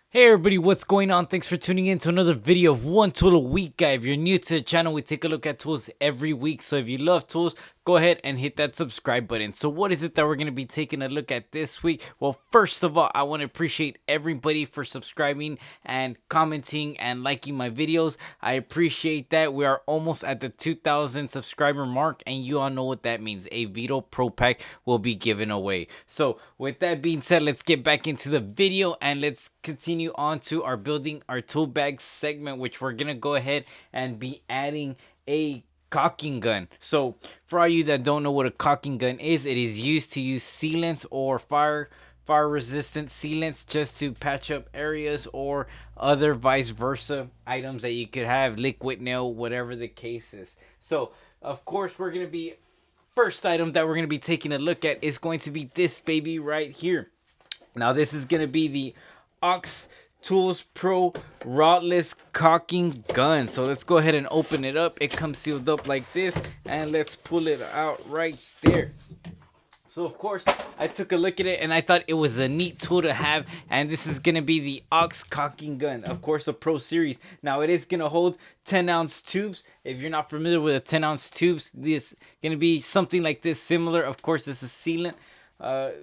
Hey everybody, what's going on? Thanks for tuning in to another video of One Tool a Week, guy. If you're new to the channel, we take a look at tools every week. So if you love tools, go ahead and hit that subscribe button. So what is it that we're going to be taking a look at this week? Well, first of all, I want to appreciate everybody for subscribing and commenting and liking my videos. I appreciate that. We are almost at the 2,000 subscriber mark, and you all know what that means. A Vito Pro Pack will be given away. So with that being said, let's get back into the video and let's continue on to our building our tool bag segment, which we're gonna go ahead and be adding a caulking gun. So for all you that don't know what a caulking gun is, it is used to use sealants or fire resistant sealants just to patch up areas or other vice versa items that you could have, liquid nail, whatever the case is. So of course we're gonna be first item that we're going to be taking a look at is going to be this baby right here. Now this is going to be the Ox Tools Pro Rodless Caulking Gun. So let's go ahead and open it up. It comes sealed up like this, and let's pull it out right there. So of course I took a look at it and I thought it was a neat tool to have, and this is gonna be the Ox Caulking Gun, of course the Pro Series. Now it is gonna hold 10-ounce tubes. If you're not familiar with a 10-ounce tubes, this gonna be something like this, similar. Of course this is sealant,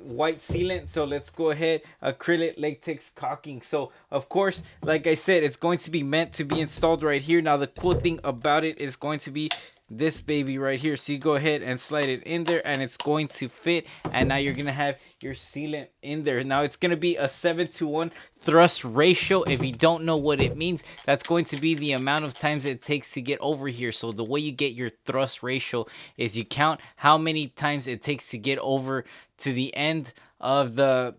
white sealant. So let's go ahead, acrylic latex caulking. So of course, like I said, it's going to be meant to be installed right here. Now the cool thing about it is going to be this baby right here. So you go ahead and slide it in there and it's going to fit, and now you're gonna have your sealant in there. Now it's gonna be a 7-to-1 thrust ratio. If you don't know what it means, that's going to be the amount of times it takes to get over here. So the way you get your thrust ratio is you count how many times it takes to get over to the end of the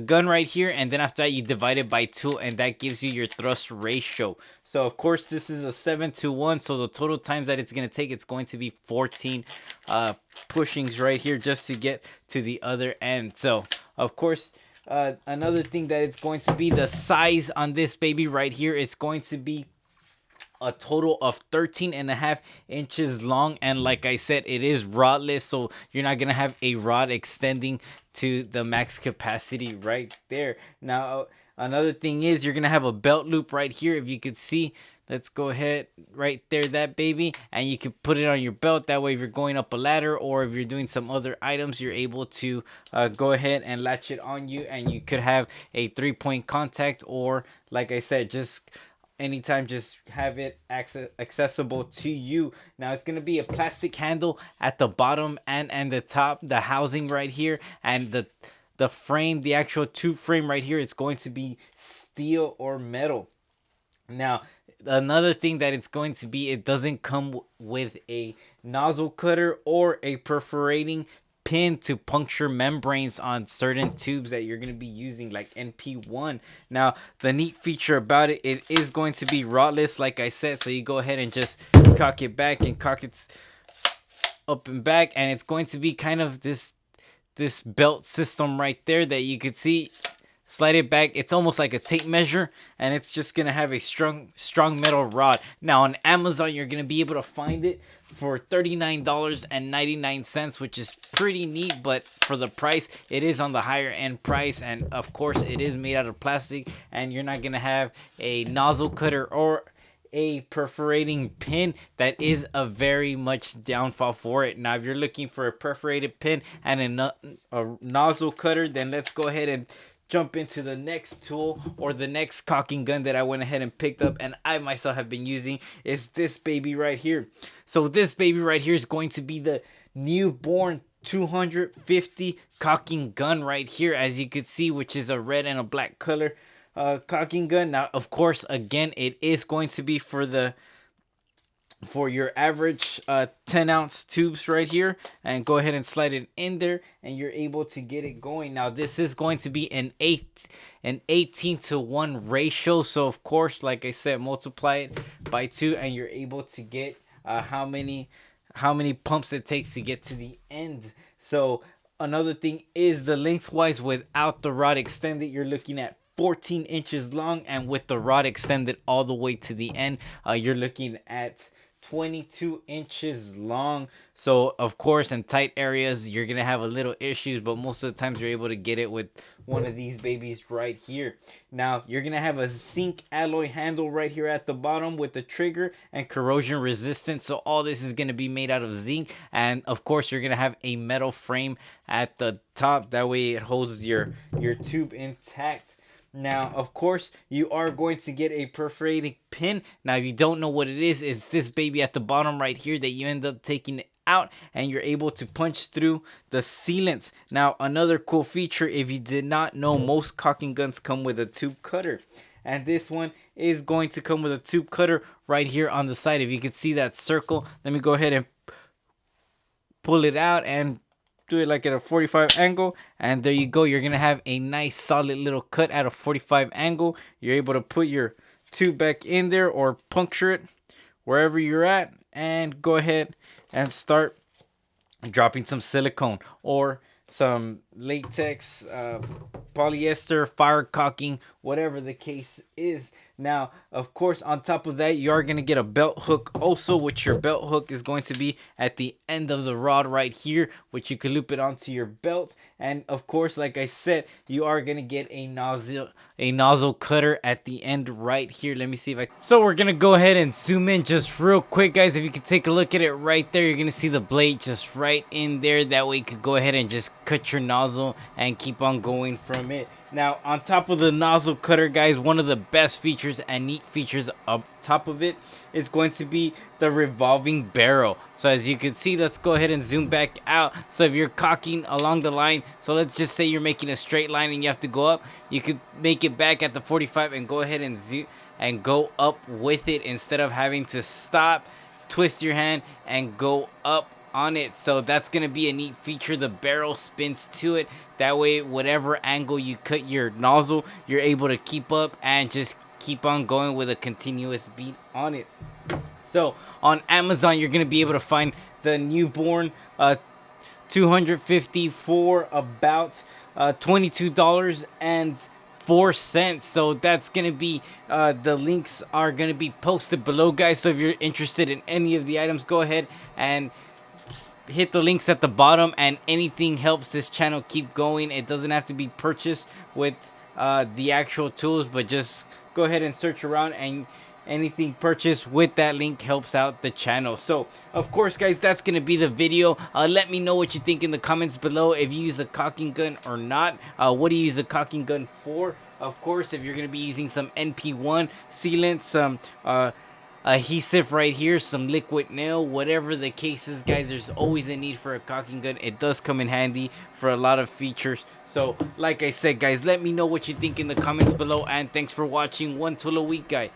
gun right here, and then after that you divide it by 2, and that gives you your thrust ratio. So of course this is a 7-to-1, so the total times that it's going to take, it's going to be 14 pushings right here just to get to the other end. So of course another thing that it's going to be, the size on this baby right here is going to be a total of 13.5 inches long, and like I said, it is rodless, so you're not gonna have a rod extending to the max capacity right there. Now another thing is you're gonna have a belt loop right here. If you could see, let's go ahead right there, that baby, and you can put it on your belt. That way if you're going up a ladder or if you're doing some other items, you're able to go ahead and latch it on you, and you could have a 3-point contact, or like I said, just anytime just have it accessible to you. Now it's going to be a plastic handle at the bottom and the top, the housing right here, and the frame, the actual tube frame right here, it's going to be steel or metal. Now another thing that it's going to be, it doesn't come with a nozzle cutter or a perforating pin to puncture membranes on certain tubes that you're going to be using, like NP1. Now the neat feature about it, it is going to be rodless, like I said. So you go ahead and just cock it back and cock it up and back, and it's going to be kind of this belt system right there that you could see. Slide it back, it's almost like a tape measure, and it's just gonna have a strong metal rod. Now on Amazon you're gonna be able to find it for $39.99, which is pretty neat, but for the price, it is on the higher end price, and of course it is made out of plastic, and you're not gonna have a nozzle cutter or a perforating pin. That is a very much downfall for it. Now if you're looking for a perforated pin and a nozzle cutter, then let's go ahead and jump into the next tool, or the next caulking gun that I went ahead and picked up and I myself have been using, is this baby right here. So this baby right here is going to be the newborn 250 caulking gun right here, as you could see, which is a red and a black color caulking gun. Now of course, again, it is going to be for your average 10-ounce tubes right here, and go ahead and slide it in there and you're able to get it going. Now this is going to be an 18-to-1 ratio, so of course, like I said, multiply it by 2 and you're able to get how many pumps it takes to get to the end. So another thing is the lengthwise, without the rod extended, you're looking at 14 inches long, and with the rod extended all the way to the end, you're looking at 22 inches long. So of course in tight areas you're gonna have a little issues, but most of the times you're able to get it with one of these babies right here. Now you're gonna have a zinc alloy handle right here at the bottom with the trigger and corrosion resistance. So all this is gonna be made out of zinc, and of course you're gonna have a metal frame at the top, that way it holds your tube intact. Now, of course, you are going to get a perforating pin. Now, if you don't know what it is, it's this baby at the bottom right here that you end up taking it out, and you're able to punch through the sealants. Now, another cool feature, if you did not know, most caulking guns come with a tube cutter. And this one is going to come with a tube cutter right here on the side. If you can see that circle, let me go ahead and pull it out and do it like at a 45 angle, and there you go. You're gonna have a nice solid little cut at a 45 angle. You're able to put your tube back in there or puncture it wherever you're at, and go ahead and start dropping some silicone or some latex, polyester, fire caulking, whatever the case is. Now, of course, on top of that, you are going to get a belt hook also, which your belt hook is going to be at the end of the rod right here, which you can loop it onto your belt. And of course, like I said, you are going to get a nozzle cutter at the end right here. Let me see if I... So we're going to go ahead and zoom in just real quick, guys. If you can take a look at it right there, you're going to see the blade just right in there. That way you could go ahead and just cut your nozzle and keep on going from it. Now, on top of the nozzle cutter, guys, one of the best features and neat features up top of it is going to be the revolving barrel. So as you can see, let's go ahead and zoom back out. So if you're caulking along the line, so let's just say you're making a straight line and you have to go up, you could make it back at the 45 and go ahead and zoom and go up with it instead of having to stop, twist your hand, and go up on it. So that's gonna be a neat feature. The barrel spins to it, that way whatever angle you cut your nozzle, you're able to keep up and just keep on going with a continuous beat on it. So on Amazon you're gonna be able to find the newborn 250 for about $22.04. So that's gonna be the links are gonna be posted below, guys. So if you're interested in any of the items, go ahead and hit the links at the bottom, and anything helps this channel keep going. It doesn't have to be purchased with the actual tools, but just go ahead and search around, and anything purchased with that link helps out the channel. So of course, guys, that's gonna be the video. Let me know what you think in the comments below, if you use a caulking gun or not. What do you use a caulking gun for? Of course, if you're gonna be using some NP1 sealant, some adhesive right here, some liquid nail, whatever the case is, guys, there's always a need for a caulking gun. It does come in handy for a lot of features. So like I said, guys, let me know what you think in the comments below, and thanks for watching. One tool a week, guy.